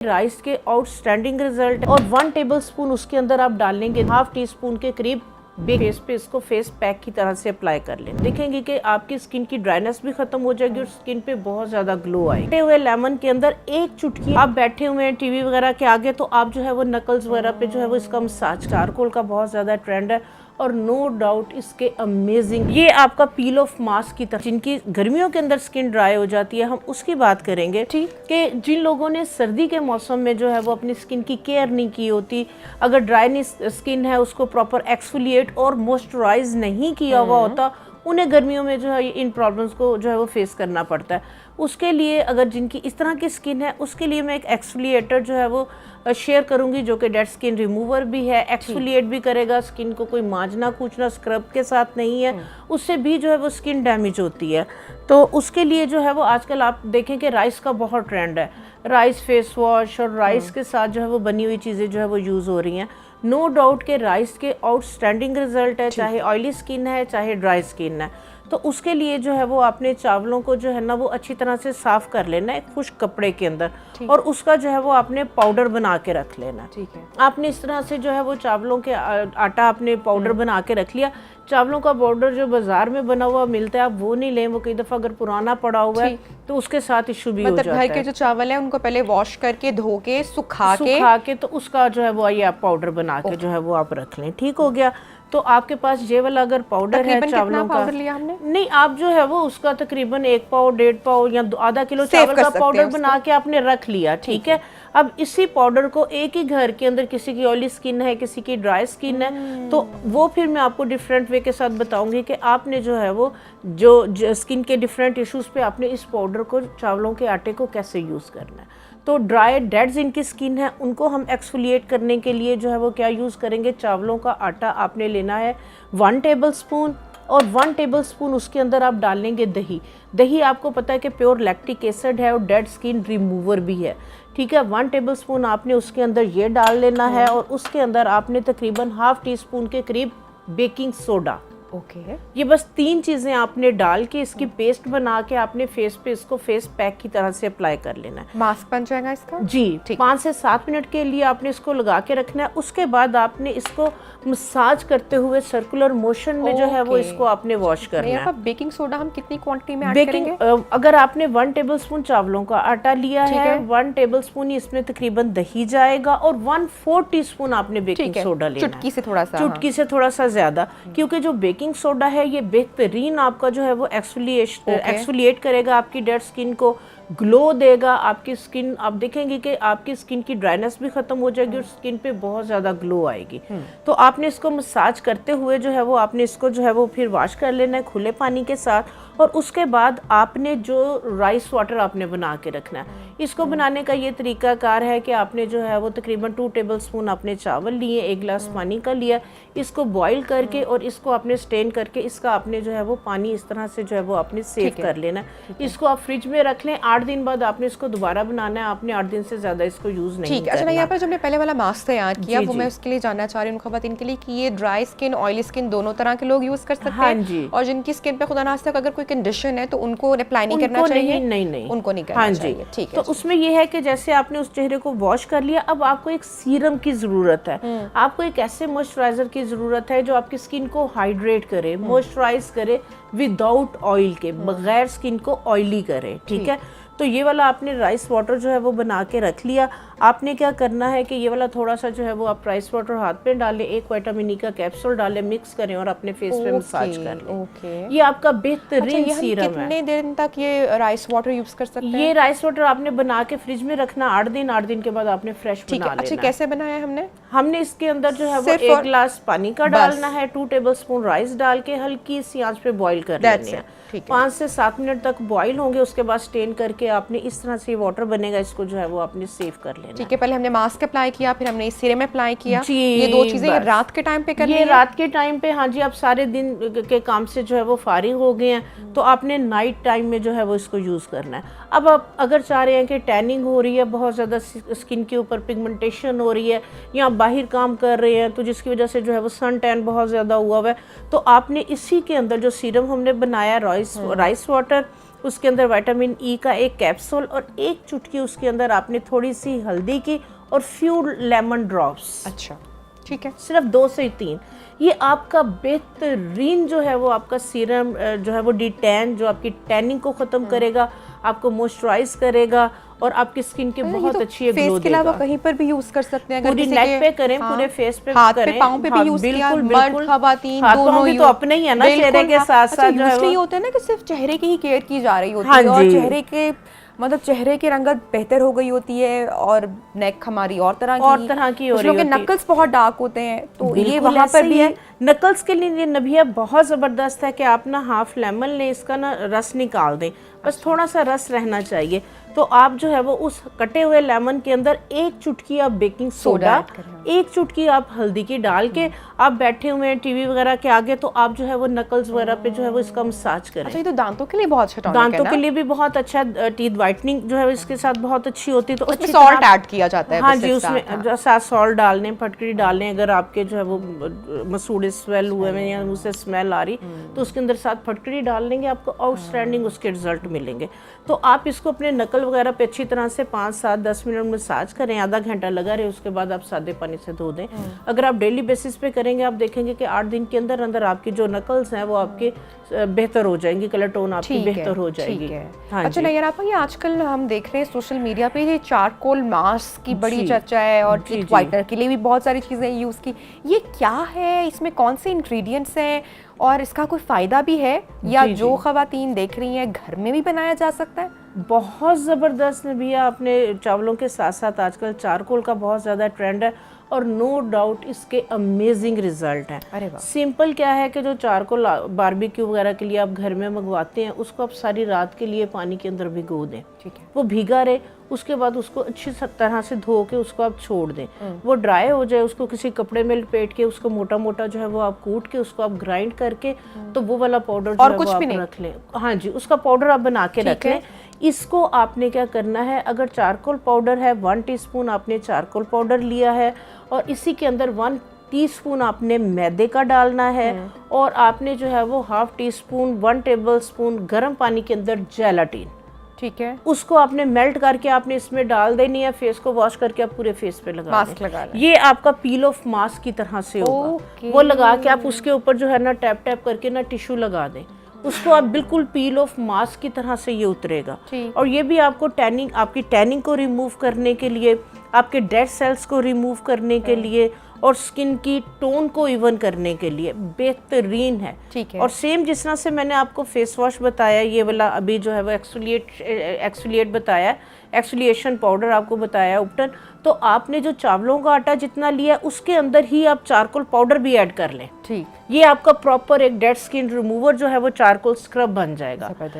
Rice के outstanding result और 1 tablespoon उसके अंदर आप डाल लेंगे, हाफ टी स्पून के करीब फेस पे इसको फेस पैक की तरह से अप्लाई कर लें। देखेंगे कि आपकी स्किन की ड्राइनेस भी खत्म हो जाएगी और स्किन पे बहुत ज्यादा ग्लो आएगी। बैठे हुए लेमन के अंदर एक चुटकी, आप बैठे हुए हैं टीवी वगैरह के आगे, तो आप जो है वो नकल्स वगैरह पे जो है वो इसका मसाज, चारकोल का बहुत ज्यादा ट्रेंड है और नो डाउट इसके अमेजिंग। ये आपका पील ऑफ मास्क की तरह, जिनकी गर्मियों के अंदर स्किन ड्राई हो जाती है, हम उसकी बात करेंगे। ठीक कि जिन लोगों ने सर्दी के मौसम में जो है वो अपनी स्किन की केयर नहीं की होती, अगर ड्राई स्किन है उसको प्रॉपर एक्सफोलिएट और मॉइस्चराइज नहीं किया हुआ होता, उन्हें गर्मियों में जो है इन प्रॉब्लम्स को जो है वो फेस करना पड़ता है। उसके लिए अगर जिनकी इस तरह की स्किन है, उसके लिए मैं एक एक्सफोलिएटर जो है वो शेयर करूंगी, जो कि डेड स्किन रिमूवर भी है, एक्सफोलिएट भी करेगा, स्किन को कोई मांजना कूचना स्क्रब के साथ नहीं है, उससे भी जो है वो स्किन डैमेज होती है। तो उसके लिए जो है वो आजकल आप देखें कि राइस का बहुत ट्रेंड है, राइस फेस वॉश और राइस के साथ जो है वो बनी हुई चीज़ें जो है वो यूज़ हो रही हैं। नो डाउट के राइस के आउटस्टैंडिंग रिजल्ट है, चाहे ऑयली स्किन है चाहे ड्राई स्किन है। तो उसके लिए जो है वो आपने चावलों को जो है ना वो अच्छी तरह से साफ कर लेना है खुश्क कपड़े के अंदर, और उसका जो है वो आपने पाउडर बना के रख लेना। ठीक है, आपने इस तरह से जो है वो चावलों के आटा आपने पाउडर बना के रख लिया। चावलों का पाउडर जो बाजार में बना हुआ मिलता है, आप वो नहीं लें, वो कई दफ़ा अगर पुराना पड़ा हुआ है तो उसके साथ इशू भी हो जाता है। घर के जो चावल है उनको पहले वॉश करके धो के सुखा के तो उसका जो है वो ये आप पाउडर बना के जो है वो आप रख लें। ठीक हो गया। तो आपके पास ये वाला अगर पाउडर है चावलों का, पाउडर लिया हमने? नहीं, आप जो है वो उसका तकरीबन 1 पाव 1.5 पाव या आधा किलो चावल का पाउडर बना के आपने रख लिया। ठीक है, अब इसी पाउडर को एक ही घर के अंदर, किसी की ऑयली स्किन है किसी की ड्राई स्किन है, तो वो फिर मैं आपको डिफरेंट वे के साथ बताऊंगी कि आपने जो है वो जो स्किन के डिफरेंट इश्यूज पे आपने इस पाउडर को, चावलों के आटे को कैसे यूज़ करना है। तो ड्राई डेड जिनकी स्किन है उनको हम एक्सफोलिएट करने के लिए जो है वो क्या यूज़ करेंगे, चावलों का आटा आपने लेना है 1 टेबलस्पून, और 1 टेबलस्पून उसके अंदर आप डाल लेंगे दही। दही आपको पता है कि प्योर लैक्टिक एसिड है और डेड स्किन रिमूवर भी है। ठीक है, 1 टेबलस्पून आपने उसके अंदर ये डाल लेना है, और उसके अंदर आपने तकरीबन हाफ टी स्पून के करीब बेकिंग सोडा। ओके, ये बस 3 चीज़ें आपने डाल के इसकी पेस्ट बना के आपने फेस पे इसको फेस पैक की तरह से अप्लाई कर लेना है। मास्क बन जाएगा इसका जी। 5 से 7 मिनट के लिए आपने इसको लगा के रखना है। उसके बाद आपने इसको मसाज करते हुए सर्कुलर मोशन में जो है वो इसको आपने वॉश करना है। बेकिंग सोडा हम कितनी क्वांटिटी में ऐड करेंगे? अगर आपने 1 टेबलस्पून चावलों का आटा लिया है, 1 टेबलस्पून इसमें तकरीबन दही जाएगा, और 1/4 टीस्पून आपने बेकिंग सोडा लेना है, चुटकी से थोड़ा सा ज्यादा, क्योंकि जो बेकिंग सोडा है ये बेहतरीन आपका जो है वो एक्सफोलिएट करेगा, आपकी डेड स्किन को ग्लो देगा, आपकी स्किन, आप देखेंगे कि आपकी स्किन की ड्राइनेस भी खत्म हो जाएगी और स्किन पे बहुत ज़्यादा ग्लो आएगी। तो आपने इसको मसाज करते हुए जो है वो आपने इसको जो है वो फिर वॉश कर लेना है खुले पानी के साथ, और उसके बाद आपने जो राइस वाटर आपने बना के रखना है। इसको बनाने का ये तरीकाकार है कि आपने जो है वो तकरीबन 2 टेबलस्पून आपने चावल लिए, 1 गिलास पानी का लिया, इसको बॉईल करके और इसको आपने स्टेन करके इसका आपने जो है वो पानी इस तरह से जो है वो आपने सेव कर लेना है। इसको आप फ्रिज में रख लें, 8 दिन बाद आपने इसको दोबारा बनाना है, आपने 8 दिन से ज्यादा इसको यूज नहीं करना। अच्छा, यहाँ पर जो हमने पहले वाला मास्क तैयार किया वो मैं उसके लिए जानना चाह रही हूँ खवातीन के लिए कि ये ड्राई स्किन ऑयली स्किन दोनों तरह के लोग यूज कर सकते हैं, और जिनकी स्किन पे खुदा ना खास्ता अगर कोई कंडीशन है तो उनको अप्लाई नहीं करना चाहिए? नहीं, उनको नहीं करना चाहिए। ठीक है, तो उसमें ये है कि जैसे आपने उस चेहरे को वॉश कर लिया, अब आपको एक सीरम की जरूरत है, आपको एक ऐसे मॉइस्चराइजर की जरूरत है जो आपकी स्किन को हाइड्रेट करे, मॉइस्चराइज करे विदाउट ऑयल के, बगैर स्किन को ऑयली करे। ठीक है, तो ये वाला आपने राइस वाटर जो है वो बना के रख लिया। आपने क्या करना है कि ये वाला थोड़ा सा जो है वो आप राइस वाटर हाथ पे डालें, 1 विटामिन ई का कैप्सूल डालें, मिक्स करें और अपने फेस पे मसाज कर लें। ये आपका बेहतरीन सीरम है। कितने दिन तक ये राइस वाटर यूज कर सकते हैं? ये राइस वाटर आपने बना के फ्रिज में रखना 8 दिन, 8 दिन के बाद आपने फ्रेश बना लेना। अच्छा, कैसे बनाया हमने इसके अंदर जो है वो 1 गिलास पानी का डालना है, 2 टेबलस्पून राइस डाल के हल्की सी आंच पे बॉईल कर लेना है। 5 से 7 मिनट तक बॉईल होंगे, उसके बाद स्टेन करके आपने इस तरह से वाटर बनेगा, इसको जो है वो आपने सेव कर लेना। ठीक है, पहले हमने मास्क अप्लाई किया, फिर हमने इस सीरम अप्लाई किया। ये 2 चीजें रात के टाइम पे करनी है? ये रात के टाइम पे, हाँ जी। आप सारे दिन के काम से जो है वो फारिग हो गए हैं, तो आपने नाइट टाइम में जो है वो इसको यूज करना है। अब आप अगर चाह रहे हैं कि टैनिंग हो रही है, बहुत ज्यादा स्किन के ऊपर पिगमेंटेशन हो रही है, या बाहर काम कर रहे हैं तो जिसकी वजह से जो है वो सन टैन बहुत ज्यादा हुआ है, तो आपने इसी के अंदर जो सीरम हमने बनाया राइस वाटर, उसके अंदर विटामिन ई का एक कैप्सूल और एक चुटकी उसके अंदर आपने थोड़ी सी हल्दी की और फ्यू लेमन ड्रॉप्स। अच्छा, ठीक है। सिर्फ 2 से 3। ये आपका बेहतरीन जो है वो आपका सीरम जो है वो डिटैन, जो आपकी टैनिंग को ख़त्म करेगा, आपको मॉइस्चराइज करेगा और आपकी स्किन के बहुत अच्छी ग्लो देगा। फेस के अलावा कहीं पर भी यूज कर सकते हैं, अगर पूरी नेक पे करें, पूरे फेस पे हाथ करें, पे पाँव पे भी यूज किया, मर्द खवातीन दोनों तो अपने ही है ना, चेहरे के साथ साथ जो है वो होता है ना कि सिर्फ चेहरे की ही केयर की जा रही होती है और चेहरे के मतलब चेहरे की रंगत बेहतर हो गई होती है और नेक हमारी और तरह की हो रही होती है। नकल्स बहुत डार्क होते हैं तो ये वहाँ पर भी है। नकल्स के लिए नभिया बहुत ज़बरदस्त है कि आप ना हाफ लेमन लें, इसका ना रस निकाल दें, बस थोड़ा सा रस रहना चाहिए। तो आप जो है वो उस कटे हुए लेमन के अंदर एक चुटकी आप बेकिंग सोडा, एक चुटकी आप हल्दी की डाल के आप बैठे हुए हैं टीवी वगैरह के आगे, तो आप जो है वो नकल्स वगैरह पे जो है वो इसका मसाज करें। अच्छा, ये तो दांतों के लिए बहुत अच्छा टॉनिक है ना? दांतों के लिए भी बहुत अच्छा, टीथ वाइटनिंग जो है इसके साथ बहुत अच्छी होती है। तो उसमें सॉल्ट ऐड किया जाता है। हाँ जी, उसमें साथ सॉल्ट डालने, फटकरी डालने, अगर आपके जो है वो मसूड़े स्वेल हुए हैं या मुँह से स्मेल आ रही तो उसके अंदर साथ फटकरी डाल लेंगे, आपको आउटस्टैंडिंग उसके रिजल्ट मिलेंगे। तो आप इसको अपने नकल वगैरह पे अच्छी तरह से 5, 7, 10 मिनट मसाज करें, आधा घंटा लगा रहे, उसके बाद आप सादे पानी से धो दें। अगर आप डेली बेसिस पे करेंगे आप देखेंगे कि 8 दिन के अंदर अंदर आपकी जो नकल्स हैं वो आपके बेहतर हो जाएंगी, कलर टोन आपकी बेहतर हो जाएगी। हाँ, अच्छा नैयर आपा, ये आजकल हम देख रहे हैं सोशल मीडिया पे ये चारकोल मास्क की बड़ी चर्चा है और टीथ व्हाइटनर के लिए भी बहुत सारी चीज़ें यूज़ की। ये क्या है, इसमें कौन से इंग्रेडिएंट्स हैं और इसका कोई फ़ायदा भी है या जो ख़वातीन देख रही हैं घर में भी बनाया जा सकता है? बहुत ज़बरदस्त नबिया, अपने चावलों के साथ साथ आजकल चारकोल का बहुत ज़्यादा ट्रेंड है और नो डाउट इसके अमेजिंग रिजल्ट हैं। अरे वाह। सिंपल क्या है कि जो चारकोल बारबेक्यू वगैरह के लिए आप घर में मंगवाते हैं उसको आप सारी रात के लिए पानी के अंदर भिगो दें, ठीक है, वो भीगा रहे, उसके बाद उसको अच्छी तरह से धो के उसको आप छोड़ दें, वो ड्राई हो जाए, उसको किसी कपड़े में लपेट के उसको मोटा मोटा जो है वो आप कूट के उसको आप ग्राइंड करके तो वो वाला पाउडर जो है वो आप रख लें। हाँ जी, उसका पाउडर आप बना के रख लें। इसको आपने क्या करना है, अगर चारकोल पाउडर है 1 टीस्पून आपने चारकोल पाउडर लिया है और इसी के अंदर 1 टीस्पून आपने मैदे का डालना है और आपने जो है वो ½ टीस्पून 1 टेबलस्पून गर्म पानी के अंदर जेलाटिन, ठीक है, उसको आपने मेल्ट करके आपने इसमें डाल देनी है। फेस को वॉश करके आप पूरे फेस पे लगा दें। ये आपका पील ऑफ मास्क की तरह से होगा। वो लगा के आप उसके ऊपर जो है ना टैप टैप करके ना टिश्यू लगा दें, उसको आप बिल्कुल पील ऑफ मास्क की तरह से ये उतरेगा। और ये भी आपको टैनिंग, आपकी टैनिंग को रिमूव करने के लिए, आपके डेड सेल्स को रिमूव करने के लिए और स्किन की टोन को इवन करने के लिए बेहतरीन है। ठीक है। और सेम जिस तरह से मैंने आपको फेस वॉश बताया, ये वाला अभी जो है वो एक्सफोलिएट बताया, एक्सफोलिएशन पाउडर आपको बताया उपटन, तो आपने जो चावलों का आटा जितना लिया उसके अंदर ही आप चारकोल पाउडर भी ऐड कर लें। ठीक, ये आपका प्रॉपर एक डेड स्किन रिमूवर जो है वो चारकोल स्क्रब बन जाएगा।